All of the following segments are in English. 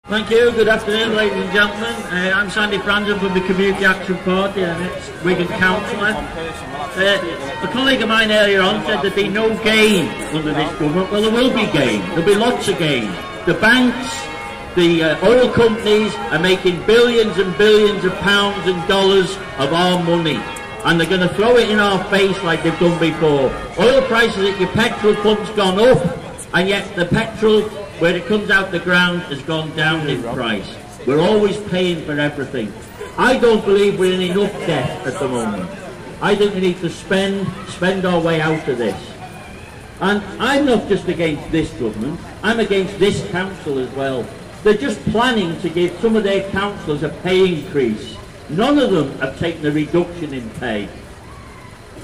Thank you. Good afternoon, ladies and gentlemen. I'm Sandy Franzen from the Community Action Party and it's Wigan Councillor. A colleague of mine earlier on said there'd be no gain under this government. Well, there will be gain. There'll be lots of gain. The banks, the oil companies are making billions and billions of pounds and dollars of our money. And they're going to throw it in our face like they've done before. Oil prices at your petrol pump's gone up, and yet the petrol, where it comes out the ground, has gone down in price. We're always paying for everything. I don't believe we're in enough debt at the moment. I think we need to spend our way out of this. And I'm not just against this government, I'm against this council as well. They're just planning to give some of their councillors a pay increase. None of them have taken a reduction in pay.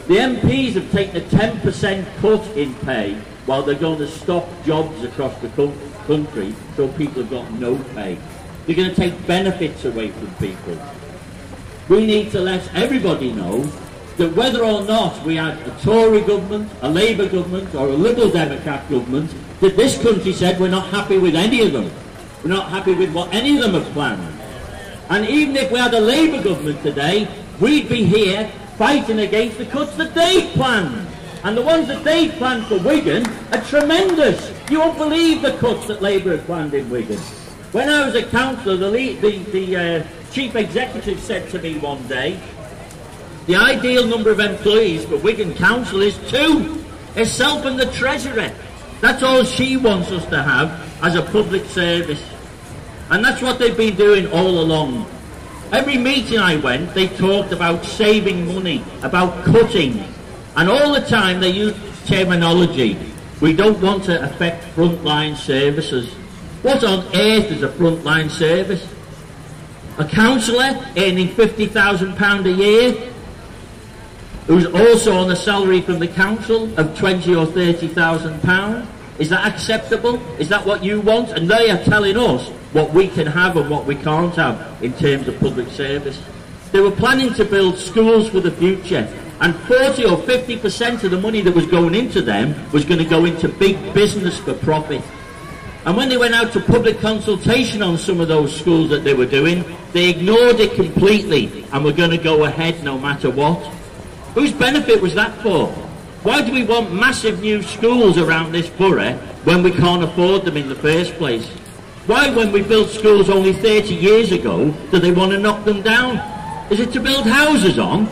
The MPs have taken a 10% cut in pay, while they're going to stop jobs across the country so people have got no pay. They're going to take benefits away from people. We need to let everybody know that whether or not we had a Tory government, a Labour government or a Liberal Democrat government, that this country said we're not happy with any of them. We're not happy with what any of them have planned. And even if we had a Labour government today, we'd be here fighting against the cuts that they've planned. And the ones that they've planned for Wigan are tremendous. You won't believe the cuts that Labour have planned in Wigan. When I was a councillor, the chief executive said to me one day, the ideal number of employees for Wigan Council is 2. Herself and the treasurer. That's all she wants us to have as a public service. And that's what they've been doing all along. Every meeting I went, they talked about saving money, about cutting. And all the time they use terminology. We don't want to affect frontline services. What on earth is a frontline service? A councillor earning £50,000 a year, who's also on a salary from the council of £20,000 or £30,000. Is that acceptable? Is that what you want? And they are telling us what we can have and what we can't have in terms of public service. They were planning to build schools for the future. And 40 or 50% of the money that was going into them was going to go into big business for profit. And when they went out to public consultation on some of those schools that they were doing, they ignored it completely and were going to go ahead no matter what. Whose benefit was that for? Why do we want massive new schools around this borough when we can't afford them in the first place? Why, when we built schools only 30 years ago, do they want to knock them down? Is it to build houses on?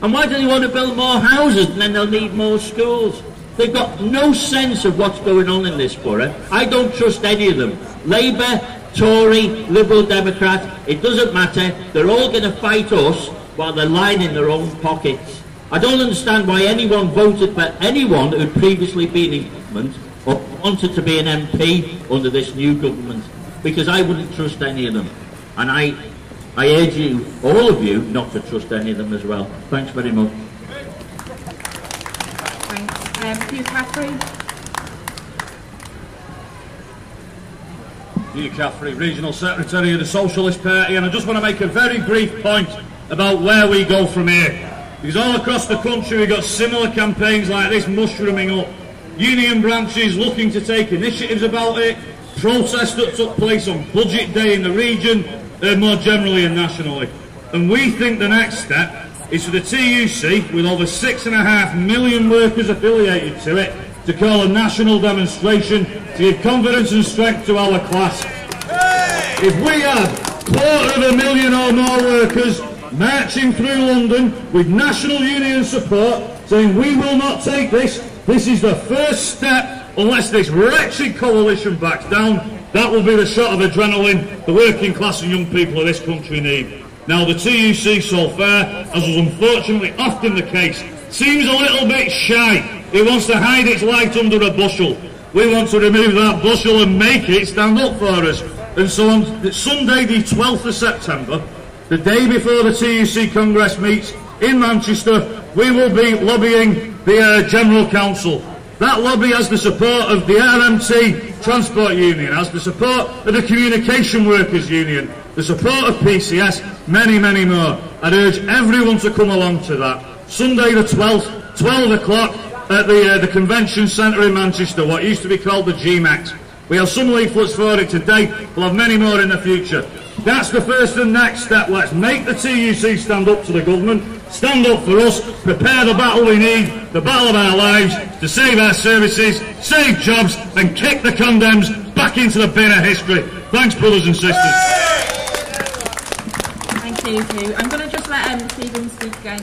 And why do they want to build more houses and then they'll need more schools? They've got no sense of what's going on in this borough. I don't trust any of them. Labour, Tory, Liberal, Democrat, it doesn't matter. They're all going to fight us while they're lying in their own pockets. I don't understand why anyone voted for anyone who'd previously been in government or wanted to be an MP under this new government, because I wouldn't trust any of them. And I urge you, all of you, not to trust any of them as well. Thanks very much. Thanks. Hugh Caffrey. Hugh Caffrey, Regional Secretary of the Socialist Party, and I just want to make a very brief point about where we go from here. Because all across the country we've got similar campaigns like this mushrooming up. Union branches looking to take initiatives about it, protests that took place on Budget Day in the region, more generally and nationally. And we think the next step is for the TUC, with over 6.5 million workers affiliated to it, to call a national demonstration to give confidence and strength to our class. Hey! If we had 250,000 or more workers marching through London with national union support saying we will not take this, this is the first step, unless this wretched coalition backs down, that will be the shot of adrenaline the working class and young people of this country need. Now the TUC so far, as was unfortunately often the case, seems a little bit shy. It wants to hide its light under a bushel. We want to remove that bushel and make it stand up for us. And so on Sunday the 12th of September, the day before the TUC Congress meets in Manchester, we will be lobbying the General Council. That lobby has the support of the RMT Transport Union, has the support of the Communication Workers Union, the support of PCS, many, many more. I'd urge everyone to come along to that. Sunday the 12th, 12 o'clock at the Convention Centre in Manchester, what used to be called the GMEX. We have some leaflets for it today. We'll have many more in the future. That's the first and next step. Let's make the TUC stand up to the government, stand up for us, prepare the battle we need, the battle of our lives, to save our services, save jobs, and kick the Con-Dems back into the bin of history. Thanks, brothers and sisters. Thank you. I'm going to just let Stephen speak again.